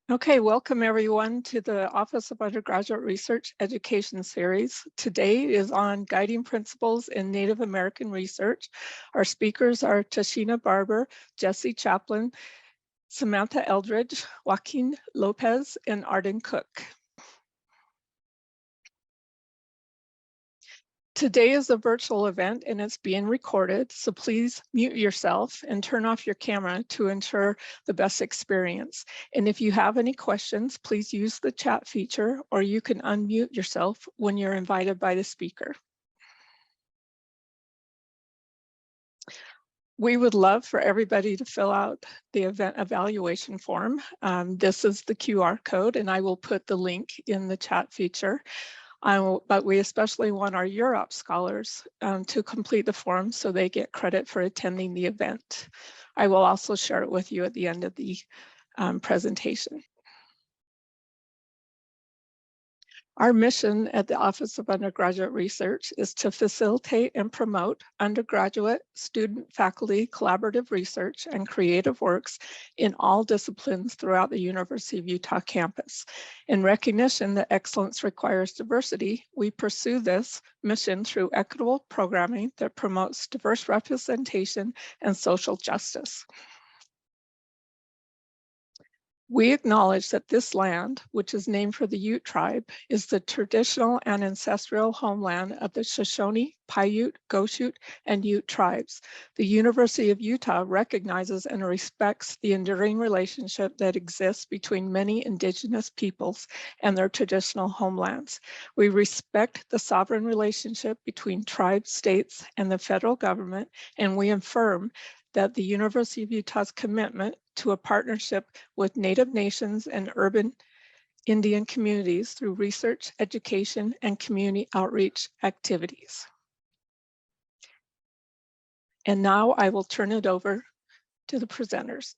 Okay, welcome everyone to the Office of Undergraduate Research Education Series. Today is on Guiding Principles in Native American Research. Our speakers are Tashina Barber, Jesse Chaplin, Samantha Eldridge, Joaquin Lopez, and Arden Cook. Today is a virtual event and it's being recorded, so please mute yourself and turn off your camera to ensure the best experience. And if you have any questions, please use the chat feature or you can unmute yourself when you're invited by the speaker. We would love for everybody to fill out the event evaluation form. This is the QR code and I will put the link in the chat feature. But we especially want our Europe scholars to complete the form so they get credit for attending the event. I will also share it with you at the end of the presentation. Our mission at the Office of Undergraduate Research is to facilitate and promote undergraduate, student, faculty, collaborative research, and creative works in all disciplines throughout the University of Utah campus. In recognition that excellence requires diversity, we pursue this mission through equitable programming that promotes diverse representation and social justice. We acknowledge that this land, which is named for the Ute tribe, is the traditional and ancestral homeland of the Shoshone, Paiute, Goshute, and Ute tribes. The University of Utah recognizes and respects the enduring relationship that exists between many Indigenous peoples and their traditional homelands. We respect the sovereign relationship between tribes, states, and the federal government, and we affirm that the University of Utah's commitment to a partnership with Native nations and urban Indian communities through research, education, and community outreach activities. And now I will turn it over to the presenters.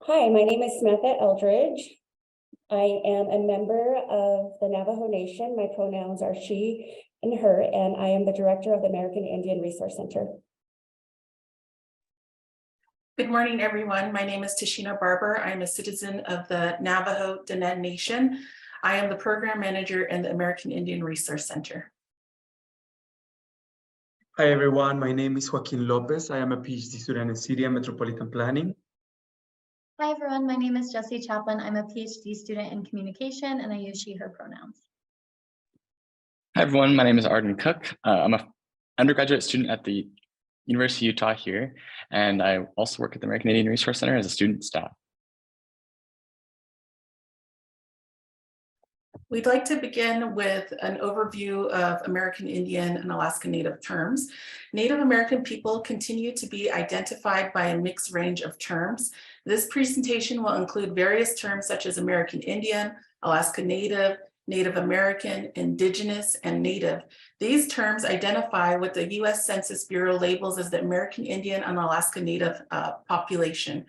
Hi, my name is Samantha Eldridge. I am a member of the Navajo Nation. My pronouns are she and her, and I am the director of the American Indian Resource Center. Good morning, everyone. My name is Tashina Barber. I am a citizen of the Navajo Diné Nation. I am the program manager in the American Indian Resource Center. Hi, everyone. My name is Joaquin Lopez. I am a PhD student in City and Metropolitan Planning. Hi, everyone. My name is Jesse Chaplin. I'm a PhD student in communication, and I use she, her pronouns. Hi, everyone. My name is Arden Cook. I'm an undergraduate student at the University of Utah here, and I also work at the American Indian Resource Center as a student staff. We'd like to begin with an overview of American Indian and Alaska Native terms. Native American people continue to be identified by a mixed range of terms. This presentation will include various terms such as American Indian, Alaska Native, Native American, Indigenous, and Native. These terms identify what the U.S. Census Bureau labels as the American Indian and Alaska Native population.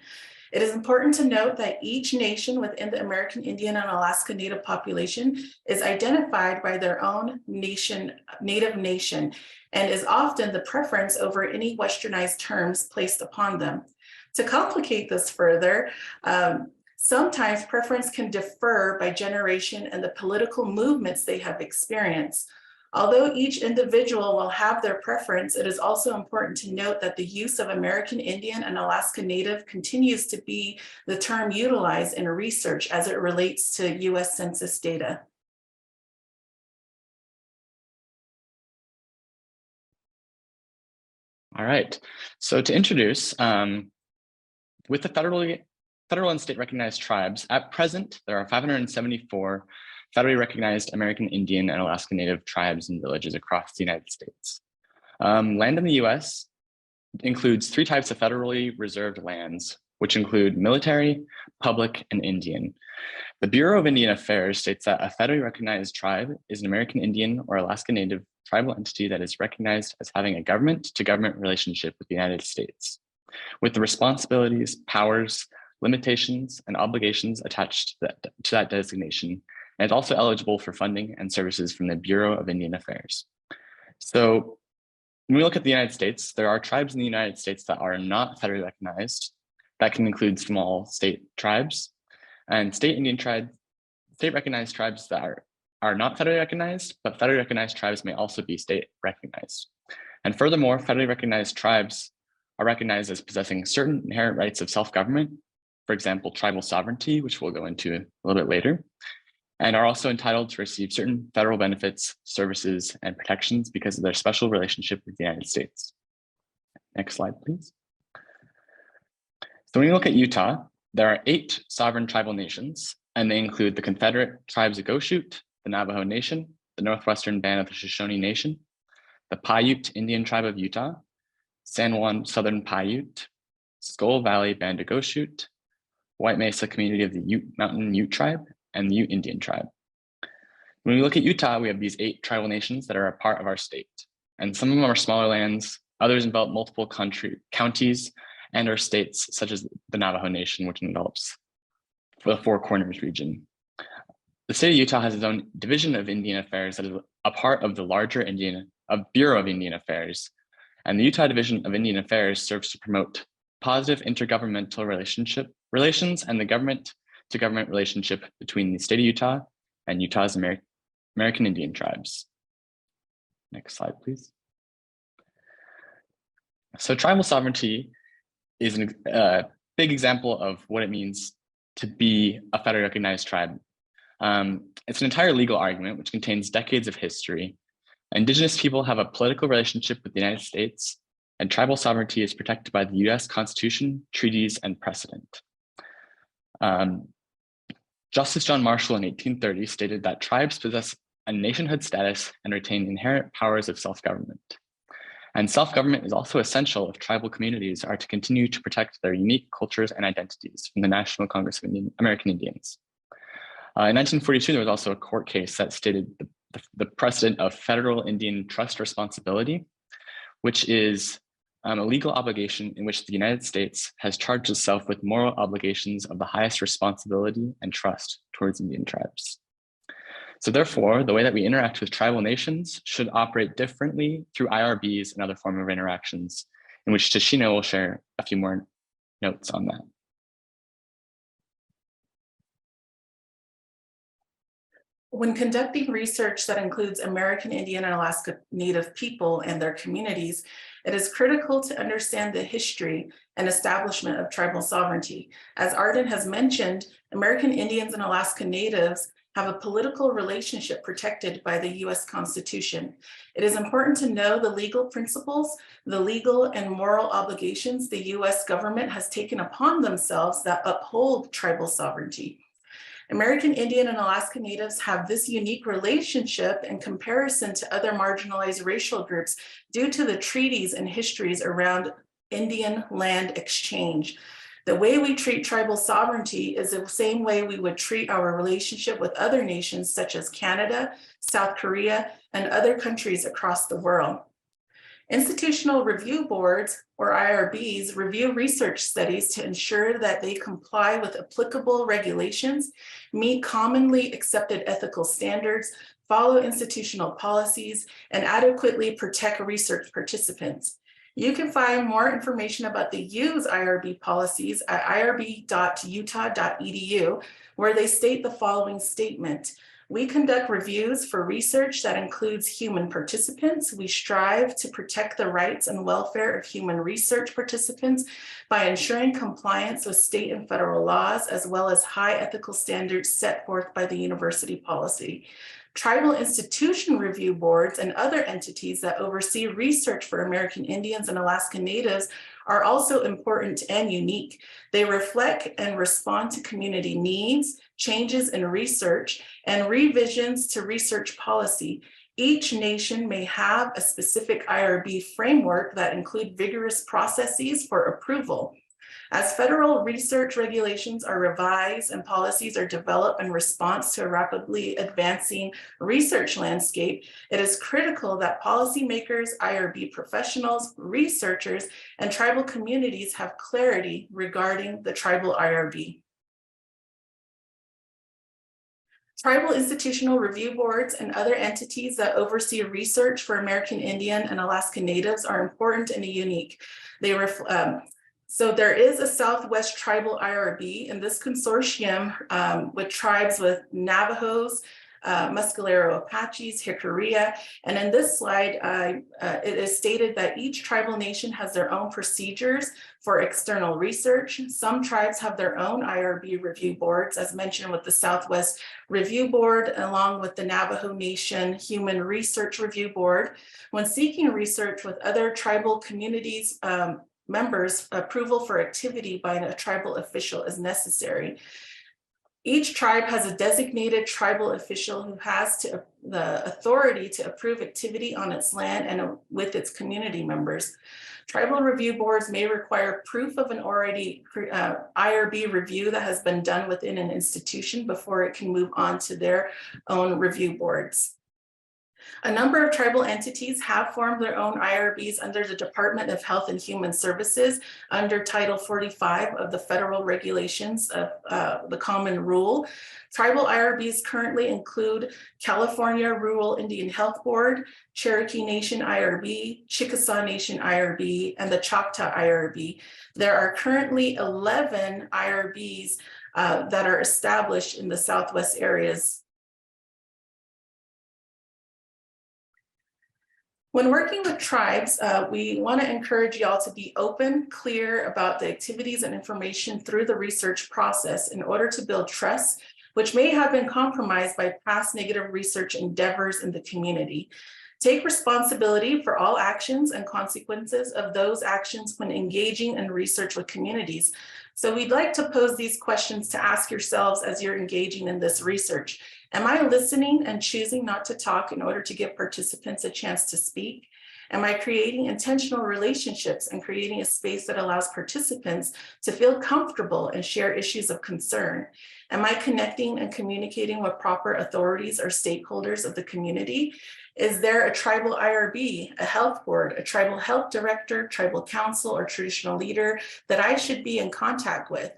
It is important to note that each nation within the American Indian and Alaska Native population is identified by their own nation, native nation, and is often the preference over any westernized terms placed upon them. To complicate this further, sometimes preference can differ by generation and the political movements they have experienced. Although each individual will have their preference, it is also important to note that the use of American Indian and Alaska Native continues to be the term utilized in research as it relates to U.S. Census data. All right. So to introduce, with the federal and state recognized tribes, at present, there are 574 federally recognized American Indian and Alaska Native tribes and villages across the United States. Land in the US includes 3 types of federally reserved lands, which include military, public, and Indian. The Bureau of Indian Affairs states that a federally recognized tribe is an American Indian or Alaska Native tribal entity that is recognized as having a government-to-government relationship with the United States, with the responsibilities, powers, limitations, and obligations attached to that designation, and is also eligible for funding and services from the Bureau of Indian Affairs. So When we look at the United States, there are tribes in the United States that are not federally recognized. That can include small state tribes and state recognized tribes that are not federally recognized, but federally recognized tribes may also be state recognized. And furthermore, federally recognized tribes are recognized as possessing certain inherent rights of self-government, for example, tribal sovereignty, which we'll go into a little bit later, and are also entitled to receive certain federal benefits, services, and protections because of their special relationship with the United States. Next slide, please. So when you look at Utah, there are 8 sovereign tribal nations, and they include the Confederate Tribes of Goshute, the Navajo Nation, the Northwestern Band of the Shoshone Nation, the Paiute Indian Tribe of Utah, San Juan Southern Paiute, Skull Valley Band of Goshute, White Mesa Community of the Ute Mountain Ute Tribe, and the Ute Indian Tribe. When we look at Utah, we have these 8 tribal nations that are a part of our state. And some of them are smaller lands, others envelop multiple counties and our states, such as the Navajo Nation, which envelops the Four Corners region. The state of Utah has its own division of Indian Affairs that is a part of the larger Bureau of Indian Affairs. And the Utah Division of Indian Affairs serves to promote positive intergovernmental relations and the government-to-government relationship between the state of Utah and Utah's American Indian tribes. Next slide, please. So tribal sovereignty is a big example of what it means to be a federally recognized tribe. It's an entire legal argument which contains decades of history. Indigenous people have a political relationship with the United States, and tribal sovereignty is protected by the US Constitution, treaties, and precedent. Justice John Marshall in 1830 stated that tribes possess a nationhood status and retain inherent powers of self-government. And self-government is also essential if tribal communities are to continue to protect their unique cultures and identities from the National Congress of American Indians. In 1942, there was also a court case that stated the precedent of federal Indian trust responsibility, which is a legal obligation in which the United States has charged itself with moral obligations of the highest responsibility and trust towards Indian tribes. So therefore, the way that we interact with tribal nations should operate differently through IRBs and other forms of interactions, in which Tashina will share a few more notes on that. When conducting research that includes American Indian and Alaska Native people and their communities, it is critical to understand the history and establishment of tribal sovereignty. As Arden has mentioned, American Indians and Alaska Natives have a political relationship protected by the US Constitution. It is important to know the legal principles, the legal and moral obligations the US government has taken upon themselves that uphold tribal sovereignty. American Indian and Alaska Natives have this unique relationship in comparison to other marginalized racial groups due to the treaties and histories around Indian land exchange. The way we treat tribal sovereignty is the same way we would treat our relationship with other nations such as Canada, South Korea, and other countries across the world. Institutional review boards, or IRBs, review research studies to ensure that they comply with applicable regulations, meet commonly accepted ethical standards, follow institutional policies, and adequately protect research participants. You can find more information about the U's IRB policies at irb.utah.edu, where they state the following statement. We conduct reviews for research that includes human participants. We strive to protect the rights and welfare of human research participants by ensuring compliance with state and federal laws, as well as high ethical standards set forth by the university policy. Tribal institution review boards and other entities that oversee research for American Indians and Alaska Natives are also important and unique. They reflect and respond to community needs, changes in research, and revisions to research policy. Each nation may have a specific IRB framework that include vigorous processes for approval. As federal research regulations are revised and policies are developed in response to a rapidly advancing research landscape, it is critical that policymakers, IRB professionals, researchers, and tribal communities have clarity regarding the tribal IRB. Tribal institutional review boards and other entities that oversee research for American Indian and Alaska Natives are important and unique. So there is a Southwest Tribal IRB, and this consortium with tribes with Navajos, Mescalero Apaches, Jicarilla, and in this slide, it is stated that each tribal nation has their own procedures for external research. Some tribes have their own IRB review boards, as mentioned with the Southwest Review Board, along with the Navajo Nation Human Research Review Board. When seeking research with other tribal communities, members, approval for activity by a tribal official is necessary. Each tribe has a designated tribal official who has the authority to approve activity on its land and with its community members. Tribal review boards may require proof of an already IRB review that has been done within an institution before it can move on to their own review boards. A number of tribal entities have formed their own IRBs under the Department of Health and Human Services under Title 45 of the Federal Regulations of the Common Rule. Tribal IRBs currently include California Rural Indian Health Board, Cherokee Nation IRB, Chickasaw Nation IRB, and the Choctaw IRB. There are currently 11 IRBs that are established in the Southwest areas. When working with tribes, we want to encourage y'all to be open, clear about the activities and information through the research process in order to build trust, which may have been compromised by past negative research endeavors in the community. Take responsibility for all actions and consequences of those actions when engaging in research with communities. So we'd like to pose these questions to ask yourselves as you're engaging in this research. Am I listening and choosing not to talk in order to give participants a chance to speak? Am I creating intentional relationships and creating a space that allows participants to feel comfortable and share issues of concern? Am I connecting and communicating with proper authorities or stakeholders of the community? Is there a tribal IRB, a health board, a tribal health director, tribal council, or traditional leader that I should be in contact with?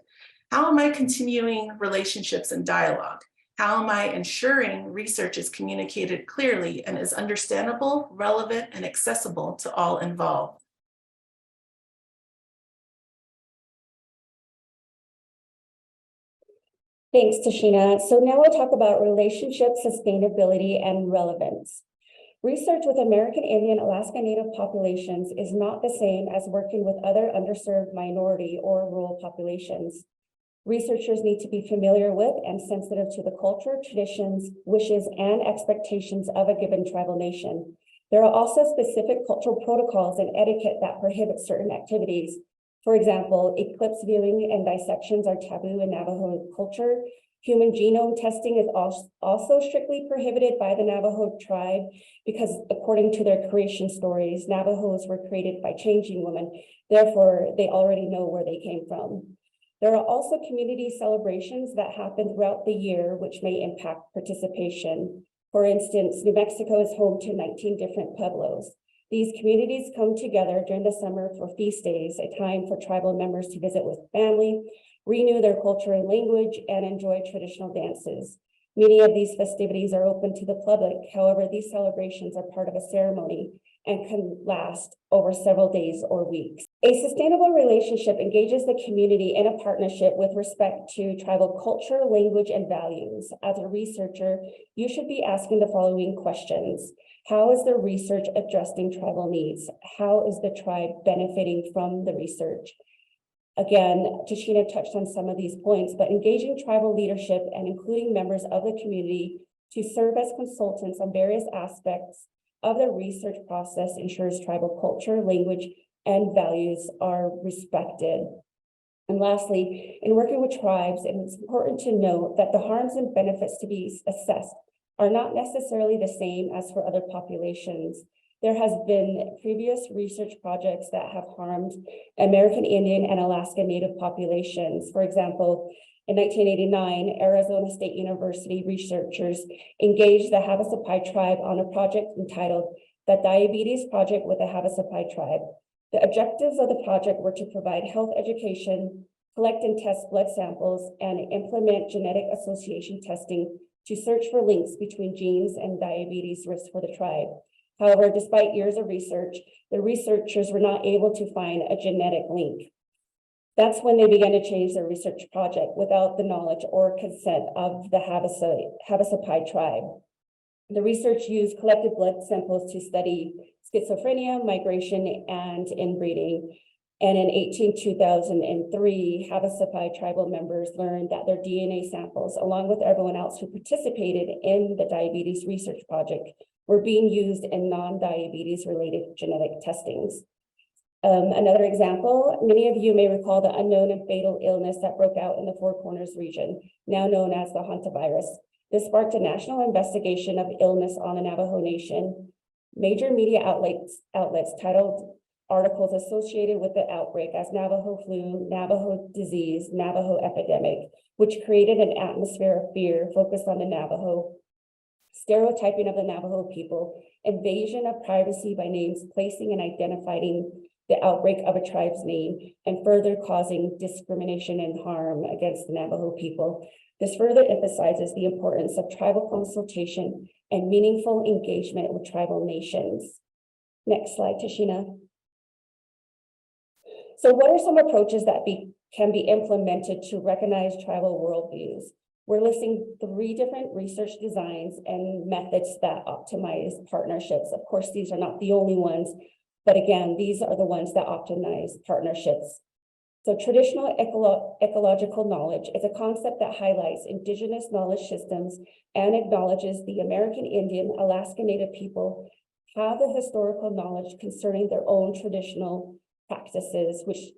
How am I continuing relationships and dialogue? How am I ensuring research is communicated clearly and is understandable, relevant, and accessible to all involved? Thanks, Tashina. So now we'll talk about relationship, sustainability, and relevance. Research with American Indian Alaska Native populations is not the same as working with other underserved minority or rural populations. Researchers need to be familiar with and sensitive to the culture, traditions, wishes, and expectations of a given tribal nation. There are also specific cultural protocols and etiquette that prohibit certain activities. For example, eclipse viewing and dissections are taboo in Navajo culture. Human genome testing is also strictly prohibited by the Navajo tribe because according to their creation stories, Navajos were created by changing women. Therefore, they already know where they came from. There are also community celebrations that happen throughout the year, which may impact participation. For instance, New Mexico is home to 19 different pueblos. These communities come together during the summer for feast days, a time for tribal members to visit with family, renew their culture and language, and enjoy traditional dances. Many of these festivities are open to the public. However, these celebrations are part of a ceremony and can last over several days or weeks. A sustainable relationship engages the community in a partnership with respect to tribal culture, language, and values. As a researcher, you should be asking the following questions. How is the research addressing tribal needs? How is the tribe benefiting from the research? Again, Tashina touched on some of these points, but engaging tribal leadership and including members of the community to serve as consultants on various aspects of the research process ensures tribal culture, language, and values are respected. And lastly, in working with tribes, it's important to note that the harms and benefits to be assessed are not necessarily the same as for other populations. There has been previous research projects that have harmed American Indian and Alaska Native populations. For example, in 1989, Arizona State University researchers engaged the Havasupai tribe on a project entitled The Diabetes Project with the Havasupai tribe. The objectives of the project were to provide health education, collect and test blood samples, and implement genetic association testing to search for links between genes and diabetes risk for the tribe. However, despite years of research, the researchers were not able to find a genetic link. That's when they began to change their research project without the knowledge or consent of the Havasupai tribe. The research used collected blood samples to study schizophrenia, migration, and inbreeding. And in 2003, Havasupai tribal members learned that their DNA samples, along with everyone else who participated in the diabetes research project, were being used in non-diabetes related genetic testings. Another example, many of you may recall the unknown and fatal illness that broke out in the Four Corners region, now known as the hantavirus. This sparked a national investigation of illness on the Navajo Nation. Major media outlets titled articles associated with the outbreak as Navajo flu, Navajo disease, Navajo epidemic, which created an atmosphere of fear focused on the Navajo, stereotyping of the Navajo people, invasion of privacy by names, placing and identifying the outbreak of a tribe's name, and further causing discrimination and harm against the Navajo people. This further emphasizes the importance of tribal consultation and meaningful engagement with tribal nations. Next slide, Tashina. So what are some approaches that can be implemented to recognize tribal worldviews? We're listing 3 different research designs and methods that optimize partnerships. Of course, these are not the only ones, but again, these are the ones that optimize partnerships. So traditional ecological knowledge is a concept that highlights indigenous knowledge systems and acknowledges the American Indian, Alaska Native people have the historical knowledge concerning their own traditional practices, which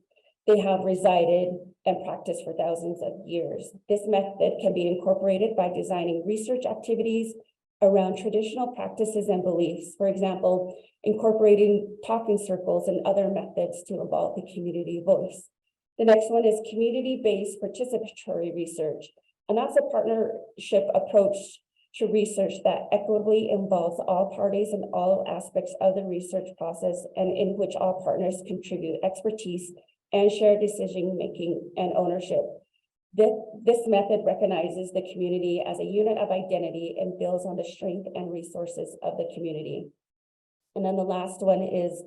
they have resided and practiced for thousands of years. This method can be incorporated by designing research activities around traditional practices and beliefs. For example, incorporating talking circles and other methods to involve the community voice. The next one is community-based participatory research, and that's a partnership approach to research that equitably involves all parties and all aspects of the research process, and in which all partners contribute expertise and share decision-making and ownership. This method recognizes the community as a unit of identity and builds on the strength and resources of the community. And then the last one is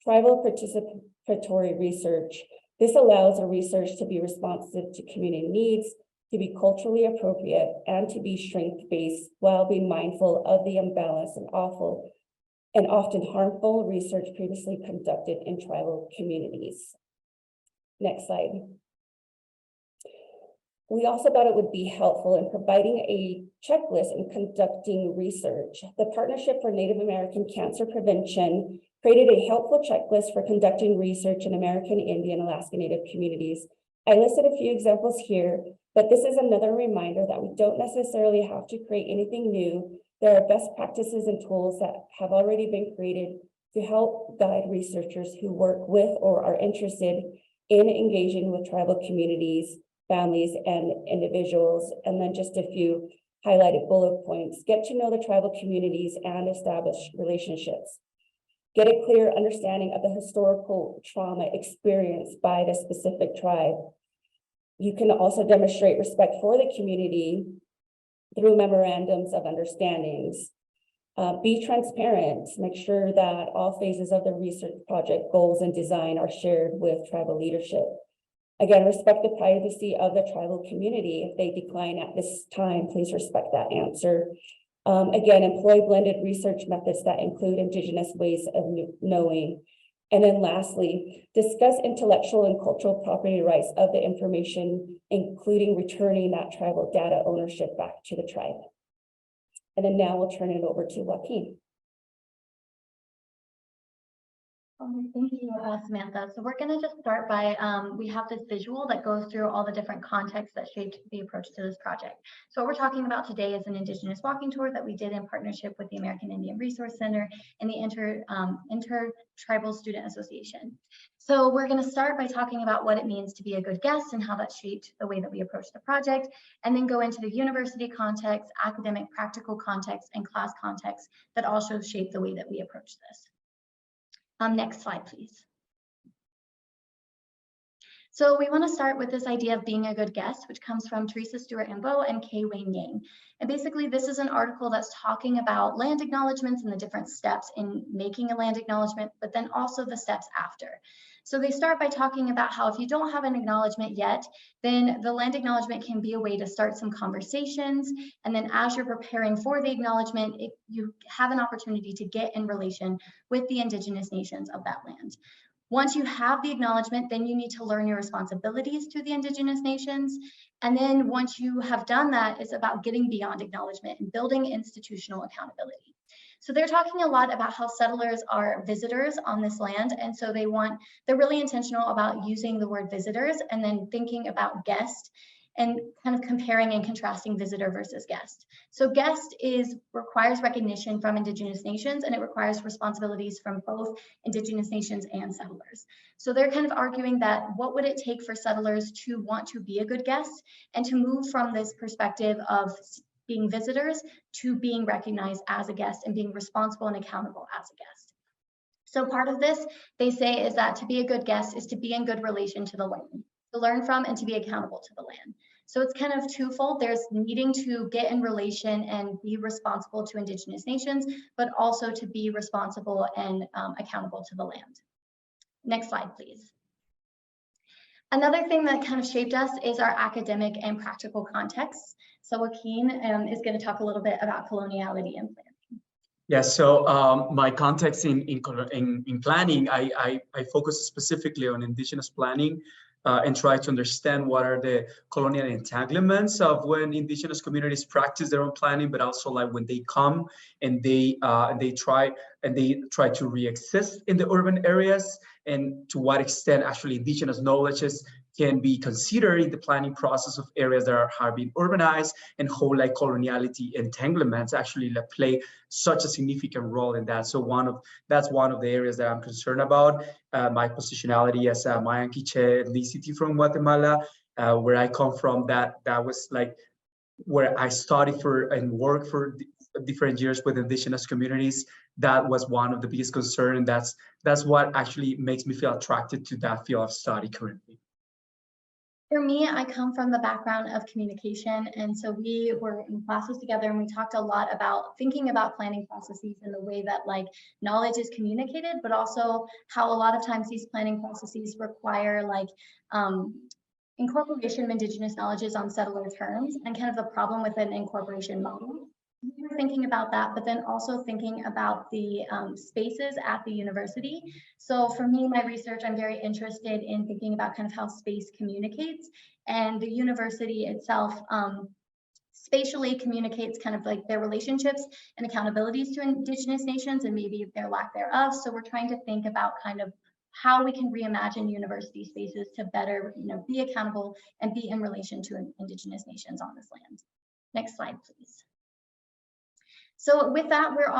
tribal participatory research. This allows a research to be responsive to community needs, to be culturally appropriate, and to be strength-based while being mindful of the imbalance and often harmful research previously conducted in tribal communities. Next slide. We also thought it would be helpful in providing a checklist in conducting research. The Partnership for Native American Cancer Prevention created a helpful checklist for conducting research in American Indian, Alaska Native communities. I listed a few examples here, but this is another reminder that we don't necessarily have to create anything new. There are best practices and tools that have already been created to help guide researchers who work with or are interested in engaging with tribal communities, families, and individuals. And then just a few highlighted bullet points. Get to know the tribal communities and establish relationships. Get a clear understanding of the historical trauma experienced by the specific tribe. You can also demonstrate respect for the community through memorandums of understandings. Be transparent. Make sure that all phases of the research project goals and design are shared with tribal leadership. Again, respect the privacy of the tribal community. If they decline at this time, please respect that answer. Again, employ blended research methods that include Indigenous ways of knowing. And then lastly, discuss intellectual and cultural property rights of the information, including returning that tribal data ownership back to the tribe. And then now we'll turn it over to Joaquin. Thank you, Samantha. So we're going to just start by, we have this visual that goes through all the different contexts that shaped the approach to this project. So what we're talking about today is an Indigenous walking tour that we did in partnership with the American Indian Resource Center and the Inter-Tribal Student Association. So we're going to start by talking about what it means to be a good guest and how that shaped the way that we approach the project, and then go into the university context, academic practical context, and class context that also shape the way that we approach this. Next slide, please. So we want to start with this idea of being a good guest, which comes from Teresa Stewart Ambo and Kay Wayne Yang. And basically, this is an article that's talking about land acknowledgements and the different steps in making a land acknowledgement, but then also the steps after. So they start by talking about how if you don't have an acknowledgement yet, then the land acknowledgement can be a way to start some conversations. And then as you're preparing for the acknowledgement, you have an opportunity to get in relation with the Indigenous nations of that land. Once you have the acknowledgement, then you need to learn your responsibilities to the Indigenous nations. And then once you have done that, it's about getting beyond acknowledgement and building institutional accountability. So they're talking a lot about how settlers are visitors on this land. And so they're really intentional about using the word visitors and then thinking about guest and kind of comparing and contrasting visitor versus guest. So guest requires recognition from Indigenous nations, and it requires responsibilities from both Indigenous nations and settlers. So they're kind of arguing that what would it take for settlers to want to be a good guest and to move from this perspective of being visitors to being recognized as a guest and being responsible and accountable as a guest. So part of this, they say, is that to be a good guest is to be in good relation to the land, to learn from and to be accountable to the land. So it's kind of twofold. There's needing to get in relation and be responsible to Indigenous nations, but also to be responsible and accountable to the land. Next slide, please. Another thing that kind of shaped us is our academic and practical contexts. So Joaquin is going to talk a little bit about coloniality and planning. Yeah, so my context in planning, I focus specifically on Indigenous planning and try to understand what are the colonial entanglements of when Indigenous communities practice their own planning, but also like when they come and they try to re-exist in the urban areas, and to what extent actually Indigenous knowledges can be considered in the planning process of areas that are being urbanized, and how like coloniality entanglements actually play such a significant role in that. So that's one of the areas that I'm concerned about. My positionality as a Mayan Quiche ethnicity from Guatemala, where I come from, that was like where I studied for and worked for different years with Indigenous communities. That was one of the biggest concerns, and that's what actually makes me feel attracted to that field of study currently. For me, I come from the background of communication, and so we were in classes together and we talked a lot about thinking about planning processes in the way that like knowledge is communicated, but also how a lot of times these planning processes require like incorporation of Indigenous knowledges on settler terms, and kind of the problem with an incorporation model. We were thinking about that, but then also thinking about the spaces at the university. So for me, my research, I'm very interested in thinking about kind of how space communicates, and the university itself spatially communicates kind of like their relationships and accountabilities to Indigenous nations and maybe their lack thereof. So we're trying to think about kind of how we can reimagine university spaces to better, be accountable and be in relation to Indigenous nations on this land. Next slide, please. So with that, we're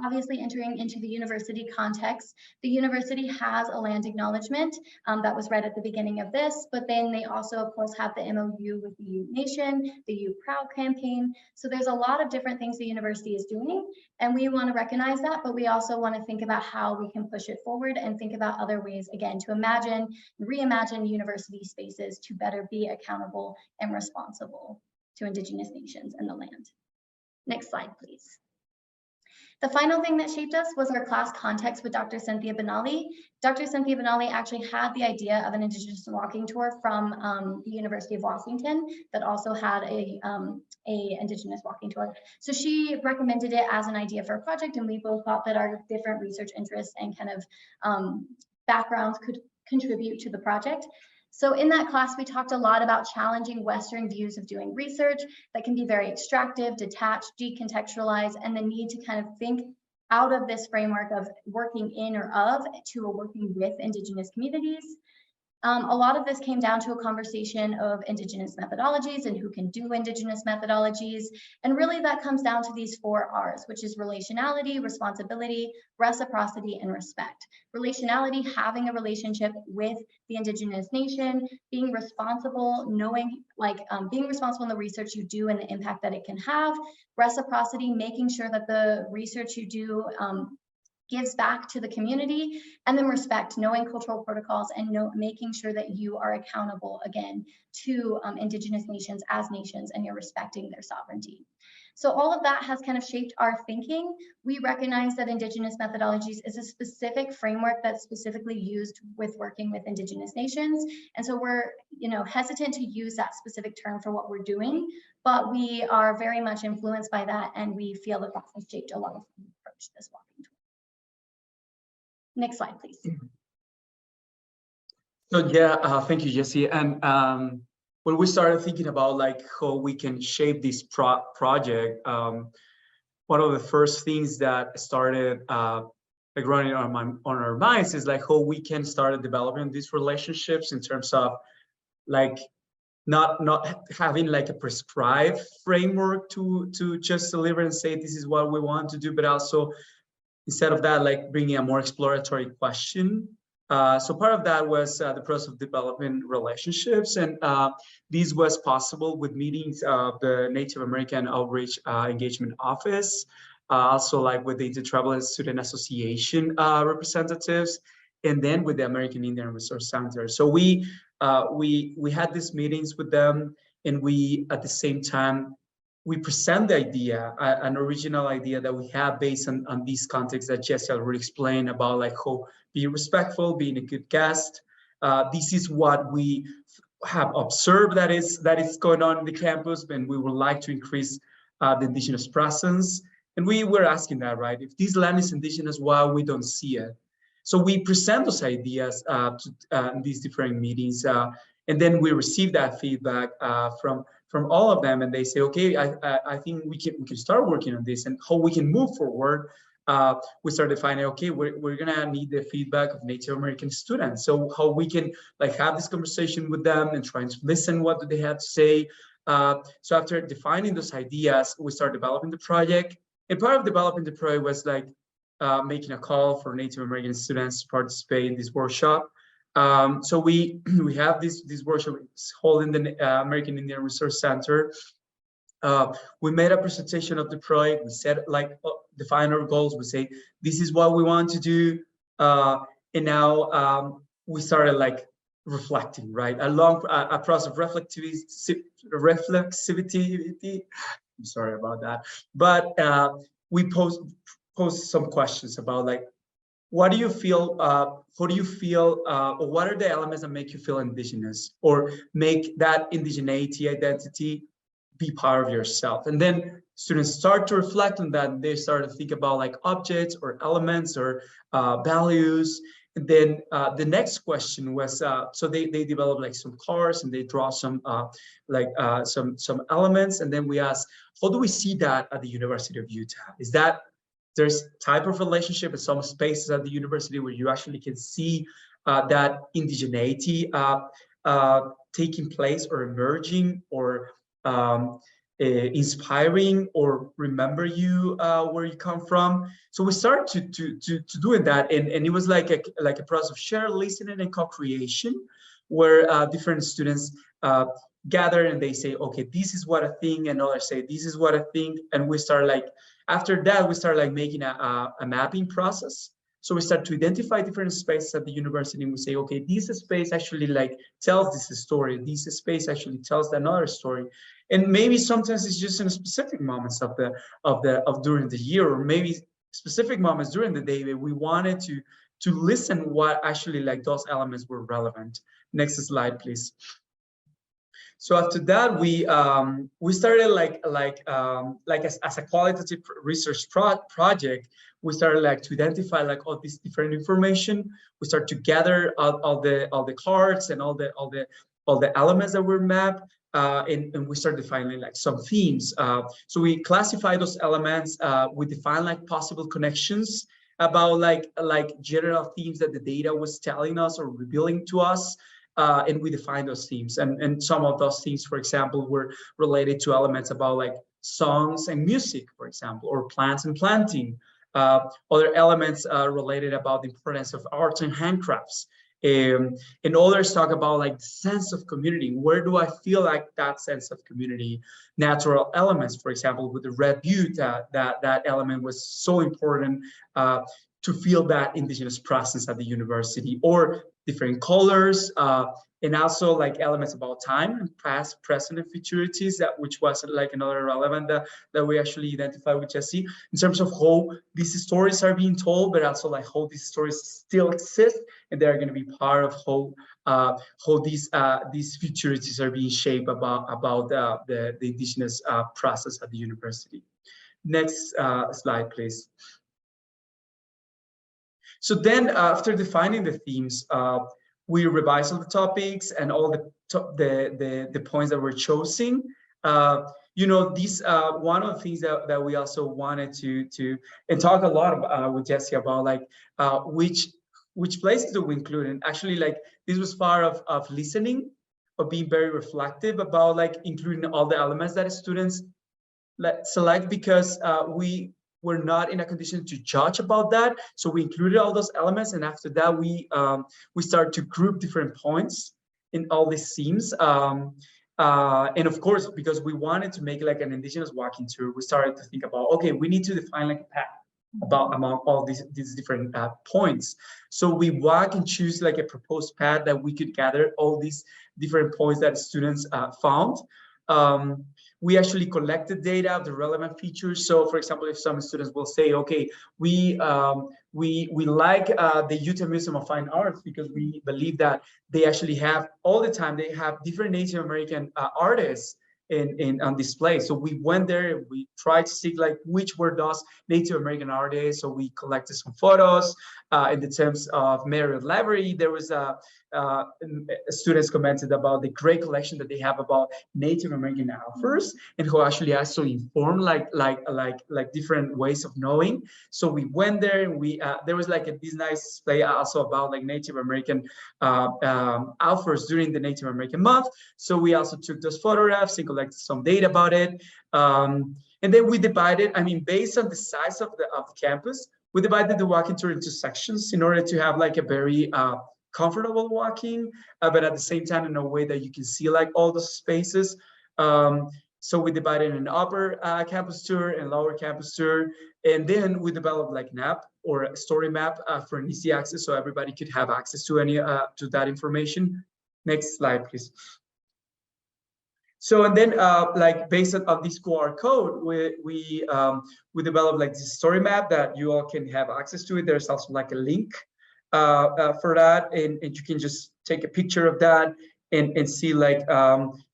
obviously entering into the university context. The university has a land acknowledgement that was read at the beginning of this, but then they also, of course, have the MOU with the Ute Nation, the Ute Proud campaign. So there's a lot of different things the university is doing, and we want to recognize that, but we also want to think about how we can push it forward and think about other ways, again, to reimagine university spaces to better be accountable and responsible to Indigenous nations and the land. Next slide, please. The final thing that shaped us was our class context with Dr. Cynthia Benally. Dr. Cynthia Benally actually had the idea of an Indigenous walking tour from the University of Washington that also had a Indigenous walking tour. So she recommended it as an idea for a project, and we both thought that our different research interests and kind of backgrounds could contribute to the project. So in that class, we talked a lot about challenging Western views of doing research that can be very extractive, detached, decontextualized, and the need to kind of think out of this framework of working in or of to a working with Indigenous communities. A lot of this came down to a conversation of Indigenous methodologies and who can do Indigenous methodologies. And really that comes down to these 4 R's, which is relationality, responsibility, reciprocity, and respect. Relationality, having a relationship with the Indigenous nation, being responsible, being responsible in the research you do and the impact that it can have. Reciprocity, making sure that the research you do gives back to the community, and then respect, knowing cultural protocols, and making sure that you are accountable again to Indigenous nations as nations, and you're respecting their sovereignty. So all of that has kind of shaped our thinking. We recognize that Indigenous methodologies is a specific framework that's specifically used with working with Indigenous nations. And so we're, hesitant to use that specific term for what we're doing, but we are very much influenced by that, and we feel that that has shaped a lot of the approach to this walking tour. Next slide, please. So yeah, thank you, Jessie. And when we started thinking about like how we can shape this project, one of the first things that started like running on our minds is like how we can start developing these relationships in terms of like not having like a prescribed framework to just deliver and say this is what we want to do, but also instead of that, like bringing a more exploratory question. So part of that was the process of developing relationships, and this was possible with meetings of the Native American Outreach Engagement Office, also like with the Doctoral Student Association representatives, and then with the American Indian Resource Center. So we had these meetings with them, and we at the same time we present the idea, an original idea that we have based on these contexts that Jessie already explained about, like how be respectful, being a good guest. This is what we have observed that is going on in the campus, and we would like to increase the Indigenous presence. And we were asking that, right? If this land is Indigenous, why we don't see it? So we present those ideas in these different meetings, and then we receive that feedback from all of them, and they say, okay, I think we can start working on this, and how we can move forward. We started finding, okay, we're gonna need the feedback of Native American students. So how we can like have this conversation with them and try to listen what do they have to say. So after defining those ideas, we started developing the project. And part of developing the project was like making a call for Native American students to participate in this workshop. So we have this workshop held in the American Indian Resource Center. We made a presentation of the project. We said like define our goals. We say this is what we want to do, and now we started like reflecting, right? Along a process of reflexivity. I'm sorry about that, but we posed some questions about like, what do you feel, how do you feel, or what are the elements that make you feel Indigenous, or make that indigeneity identity be part of yourself? And then students start to reflect on that, and they start to think about like objects or elements or values. And then the next question was, so they develop like some cards, and they draw some some elements. And then we asked, how do we see that at the University of Utah? Is that there's type of relationship in some spaces at the university where you actually can see that indigeneity taking place or emerging, or inspiring, or remember you where you come from. So we started to doing that, and it was like a process of shared listening and co-creation, where different students gather and they say, okay, this is what I think, and others say this is what I think, and we start like, after that we start like making a mapping process. So we start to identify different spaces at the university, and we say, okay, this space actually like tells this story, this space actually tells another story. And maybe sometimes it's just in specific moments of during the year, or maybe specific moments during the day that we wanted to listen what actually like those elements were relevant. Next slide, please. So after that, we started as a qualitative research project. We started like to identify like all this different information. We start to gather all the cards and all the elements that were mapped, and we started defining like some themes. So we classify those elements. We define like possible connections about like general themes that the data was telling us or revealing to us. And we define those themes, and some of those themes, for example, were related to elements about like songs and music, for example, or plants and planting. Other elements related about the importance of arts and handcrafts. And others talk about like the sense of community. Where do I feel like that sense of community? Natural elements, for example, with the red butte, that element was so important to feel that Indigenous presence at the university, or different colors, and also like elements about time, past, present, and futurities, that which was like another relevant that we actually identified with Jesse, in terms of how these stories are being told, but also like how these stories still exist, and they're going to be part of how these futurities are being shaped about the Indigenous process at the university. Next slide, please. So then, after defining the themes, we revised all the topics and all the points that were chosen. You know, these one of the things that we also wanted to and talk a lot about, with Jesse about, like which places do we include. And actually, like, this was part of listening, of being very reflective about like including all the elements that students select, because we were not in a condition to judge about that. So we included all those elements, and after that we started to group different points in all these themes. And of course, because we wanted to make like an Indigenous walking tour, we started to think about, okay, we need to define like a path among all these different points. So we walk and choose like a proposed path that we could gather all these different points that students found. We actually collected data of the relevant features. So, for example, if some students will say, okay, we like the Utah Museum of Fine Arts because we believe that they actually have all the time, they have different Native American artists on display. So we went there and we tried to see like which were those Native American artists. So we collected some photos. In the terms of Marriott Library, there was students commented about the great collection that they have about Native American authors, and who actually also inform like different ways of knowing. So we went there and we there was like this nice display also about like Native American authors during the Native American month. So we also took those photographs and collected some data about it. And then we divided, I mean, based on the size of the campus, we divided the walking tour into sections in order to have like a very comfortable walking, but at the same time in a way that you can see like all the spaces. So we divided an upper campus tour and lower campus tour, and then we developed like an app or a story map for an easy access, so everybody could have access to any to that information. Next slide, please. So, and then like based on this QR code, we developed like this story map that you all can have access to it. There's also like a link for that, and you can just take a picture of that and see like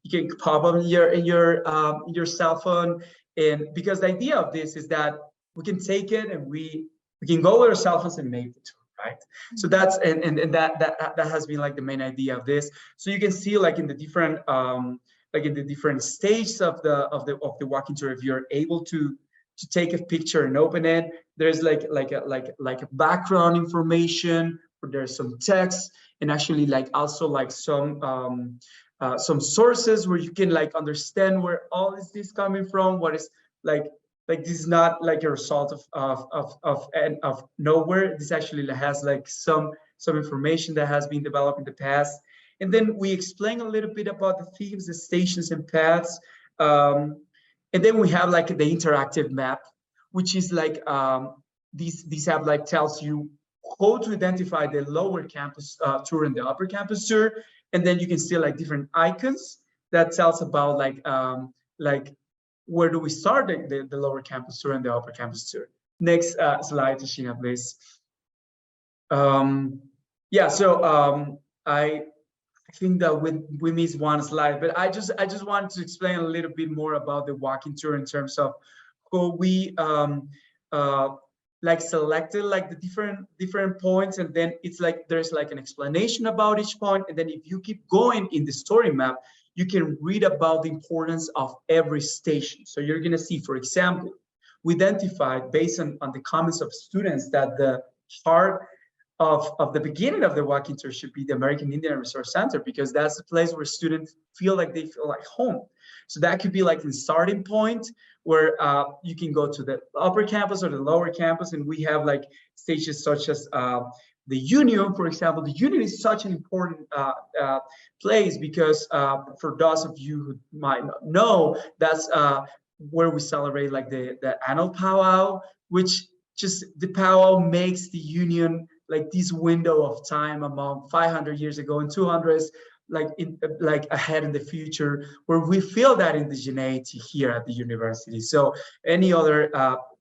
you can pop up in your cell phone. And because the idea of this is that we can take it and we can go with our cell phones and make the tour, right? So that's and that has been like the main idea of this. So you can see like in the different stages of the walking tour, if you're able to take a picture and open it, there's like a background information, or there's some text, and actually like also like some sources where you can like understand where all is this coming from. What is like this is not like a result of nowhere. This actually has like some information that has been developed in the past. And then we explain a little bit about the themes, the stations and paths. And then we have like the interactive map, which is like this app like tells you how to identify the lower campus tour and the upper campus tour. And then you can see like different icons that tells about like where do we start the lower campus tour and the upper campus tour. Next slide, Tashina, please. Yeah, so I think that we missed one slide, but I just wanted to explain a little bit more about the walking tour in terms of how we like selected like the different points, and then it's like there's like an explanation about each point, and then if you keep going in the story map, you can read about the importance of every station. So you're gonna see, for example, we identified based on the comments of students that the heart of the beginning of the walking tour should be the American Indian Resource Center, because that's the place where students feel like they feel like home. So that could be like the starting point where you can go to the upper campus or the lower campus, and we have like stages such as the Union, for example. The Union is such an important place because for those of you who might not know, that's where we celebrate like the annual powwow, which just the powwow makes the union like this window of time among 500 years ago and 200s, like ahead in the future, where we feel that indigeneity here at the university. So any other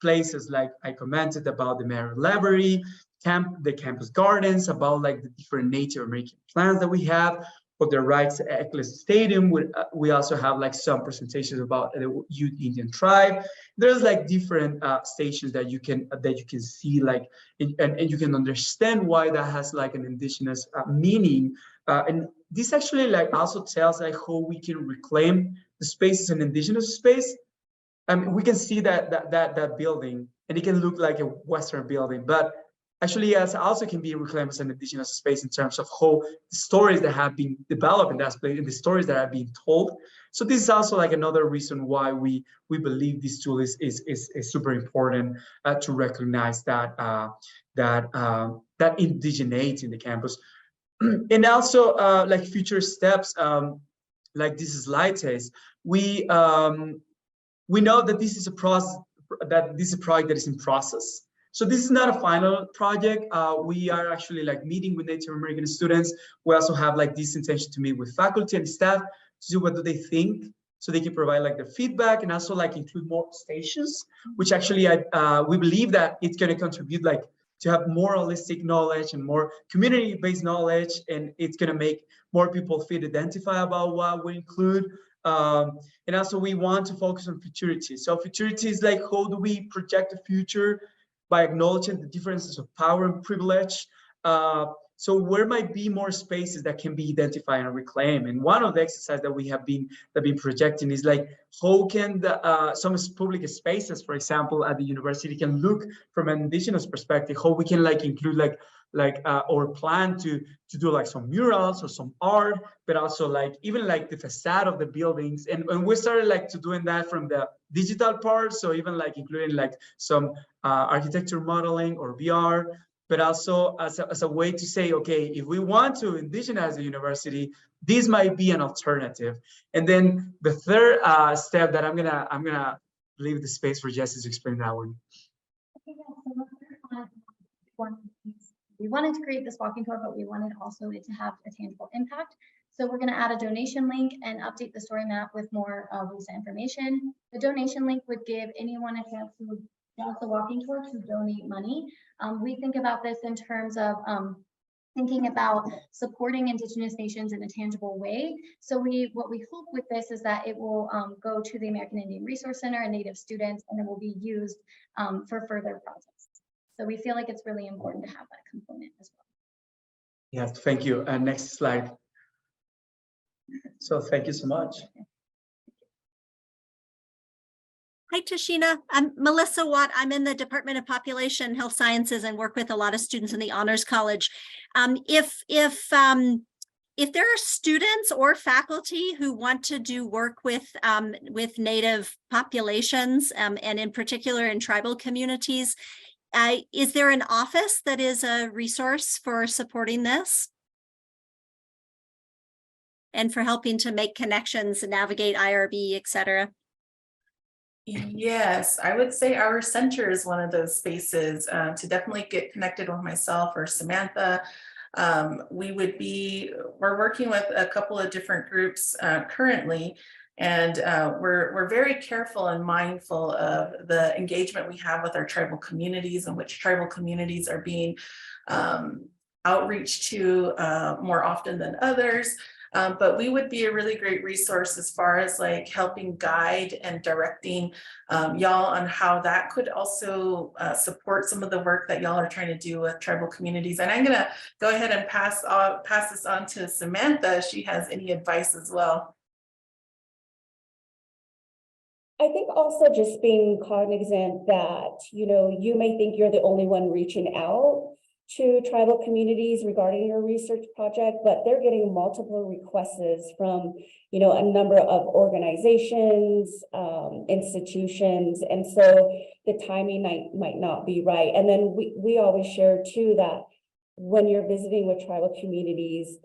places, like I commented about the Mary Library, the campus gardens, about like the different Native American plants that we have, or the Rights Eccles Stadium. We also have like some presentations about the Ute Indian tribe. There's like different stations that you can see, like, and you can understand why that has like an indigenous meaning. And this actually like also tells like how we can reclaim the space as an indigenous space. I mean, we can see that building, and it can look like a Western building, but actually, yes, also can be reclaimed as an indigenous space in terms of how the stories that have been developed in that space, and the stories that are being told. So this is also like another reason why we believe this tool is super important to recognize that that indigeneity in the campus, and also like future steps, like this slide says, we know that this is a process, that this is a project that is in process. So this is not a final project. We are actually like meeting with Native American students. We also have like this intention to meet with faculty and staff to see what do they think, so they can provide like their feedback, and also like include more stations, which actually we believe that it's going to contribute like to have more holistic knowledge and more community-based knowledge, and it's going to make more people feel identified about what we include. And also we want to focus on futurity. So futurity is like, how do we project the future by acknowledging the differences of power and privilege? So where might be more spaces that can be identified and reclaimed? And one of the exercises that we have been projecting is like, how can some public spaces, for example, at the university, can look from an indigenous perspective, how we can like include or plan to do like some murals or some art, but also like even like the facade of the buildings. And we started like to doing that from the digital part. So even like including like some architecture modeling or VR, but also as a way to say, okay, if we want to indigenize the university, this might be an alternative. And then the third step that I'm gonna leave the space for Jesse to explain that one. Okay, yeah, so we wanted to create this walking tour, but we wanted also it to have a tangible impact. So we're going to add a donation link and update the story map with more recent information. The donation link would give anyone a chance to does the walking tour to donate money. We think about this in terms of thinking about supporting Indigenous nations in a tangible way. So what we hope with this is that it will go to the American Indian Resource Center and Native students, and it will be used for further projects. So we feel like it's really important to have that component as well. Yeah, thank you. Next slide. So thank you so much. Hi, Tashina. I'm Melissa Watt. I'm in the Department of Population and Health Sciences and work with a lot of students in the Honors College. If there are students or faculty who want to do work with Native populations, and in particular in tribal communities, is there an office that is a resource for supporting this and for helping to make connections and navigate IRB, et cetera? Yes, I would say our center is one of those spaces to definitely get connected with myself or Samantha. We're working with a couple of different groups currently, and we're very careful and mindful of the engagement we have with our tribal communities, and which tribal communities are being outreach to more often than others. But we would be a really great resource as far as like helping guide and directing y'all on how that could also support some of the work that y'all are trying to do with tribal communities. And I'm gonna go ahead and pass this on to Samantha if she has any advice as well. I think also just being cognizant that, you may think you're the only one reaching out to tribal communities regarding your research project, but they're getting multiple requests from, a number of organizations, institutions, and so the timing might not be right. And then we always share too that when you're visiting with tribal communities,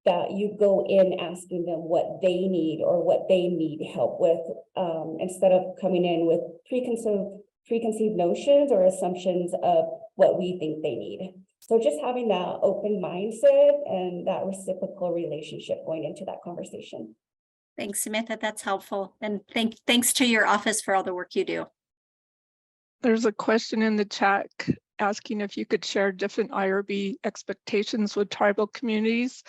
that you go in asking them what they need or what they need help with, instead of coming in with preconceived preconceived notions or assumptions of what we think they need. So just having that open mindset and that reciprocal relationship going into that conversation. Thanks, Samantha. That's helpful. And thanks to your office for all the work you do. There's a question in the chat asking if you could share different IRB expectations with tribal communities,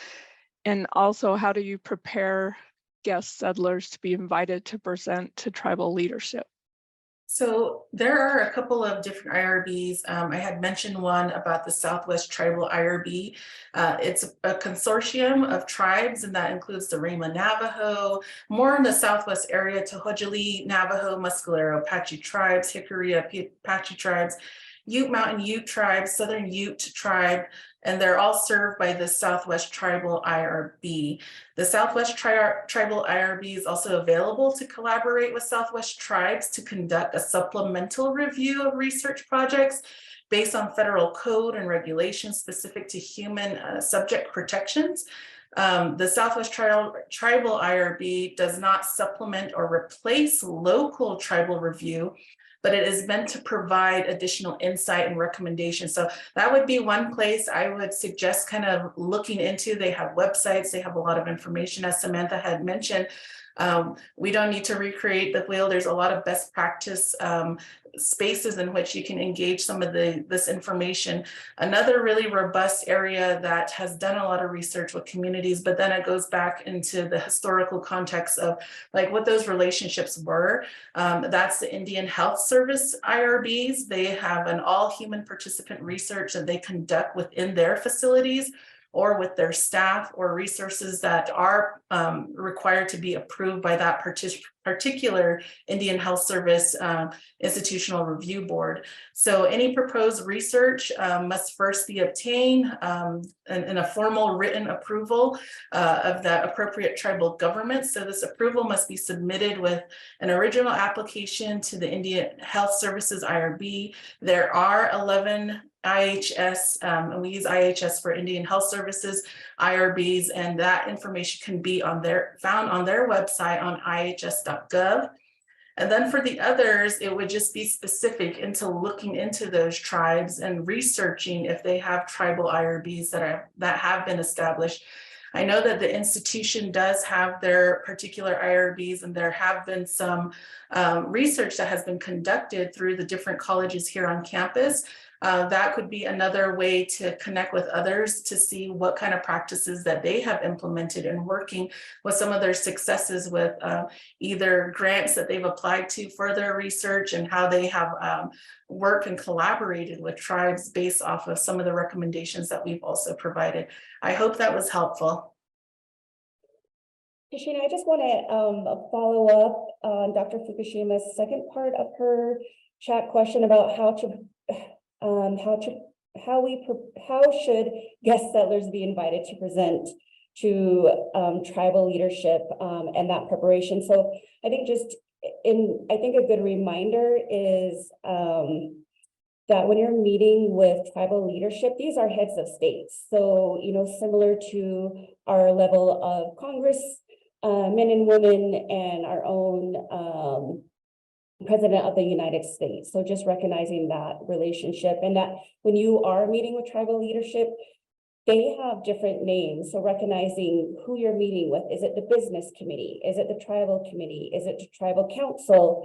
and also how do you prepare guest settlers to be invited to present to tribal leadership? So there are a couple of different IRBs. I had mentioned one about the Southwest Tribal IRB. It's a consortium of tribes, and that includes the Rama Navajo, more in the Southwest area, Tohojali, Navajo, Muscalero, Apache tribes, Hickory Apache tribes, Ute Mountain Ute tribes, Southern Ute tribe, and they're all served by the Southwest Tribal IRB. The Southwest Tribal IRB is also available to collaborate with Southwest tribes to conduct a supplemental review of research projects based on federal code and regulations specific to human subject protections. The Southwest Tribal IRB does not supplement or replace local tribal review, but it is meant to provide additional insight and recommendations. So that would be one place I would suggest kind of looking into. They have websites, they have a lot of information, as Samantha had mentioned. We don't need to recreate the wheel. There's a lot of best practice spaces in which you can engage some of this information. Another really robust area that has done a lot of research with communities, but then it goes back into the historical context of like what those relationships were. That's the Indian Health Service IRBs. They have an all human participant research that they conduct within their facilities or with their staff, or resources that are required to be approved by that particular Indian Health Service institutional review board. So any proposed research must first be obtained in a formal written approval of the appropriate tribal government. So this approval must be submitted with an original application to the Indian Health Services IRB. There are 11 IHS, and we use IHS for Indian Health Services IRBs, and that information can be found on their website on ihs.gov. And then for the others, it would just be specific into looking into those tribes and researching if they have tribal IRBs that have been established. I know that the institution does have their particular IRBs, and there have been some research that has been conducted through the different colleges here on campus. That could be another way to connect with others to see what kind of practices that they have implemented and working with some of their successes with either grants that they've applied to for their research and how they have worked and collaborated with tribes based off of some of the recommendations that we've also provided. I hope that was helpful. Tashina, I just want to follow up on Dr. Fukushima's second part of her chat question about how should guest settlers be invited to present to tribal leadership and that preparation. So I think a good reminder is that when you're meeting with tribal leadership, these are heads of states. So, similar to our level of Congress, men and women, and our own President of the United States. So just recognizing that relationship, and that when you are meeting with tribal leadership, they have different names. So recognizing who you're meeting with. Is it the business committee? Is it the tribal committee? Is it the tribal council?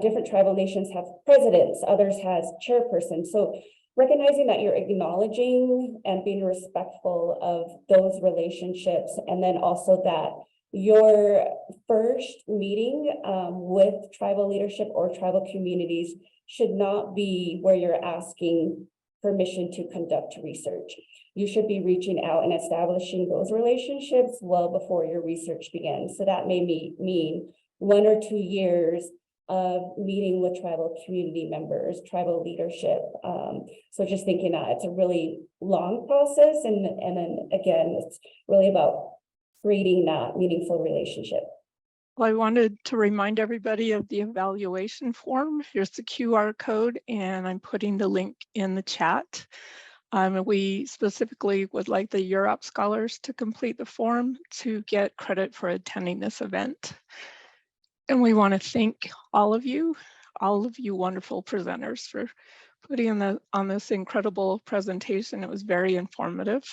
Different tribal nations have presidents, others has chairpersons. So recognizing that you're acknowledging and being respectful of those relationships, and then also that your first meeting with tribal leadership or tribal communities should not be where you're asking permission to conduct research. You should be reaching out and establishing those relationships well before your research begins. So that may mean 1 or 2 years of meeting with tribal community members, tribal leadership. So just thinking that it's a really long process, and then again, it's really about creating that meaningful relationship. Well, I wanted to remind everybody of the evaluation form. Here's the QR code, and I'm putting the link in the chat. We specifically would like the Europe scholars to complete the form to get credit for attending this event. And we want to thank all of you, all of you wonderful presenters for putting on this incredible presentation. It was very informative.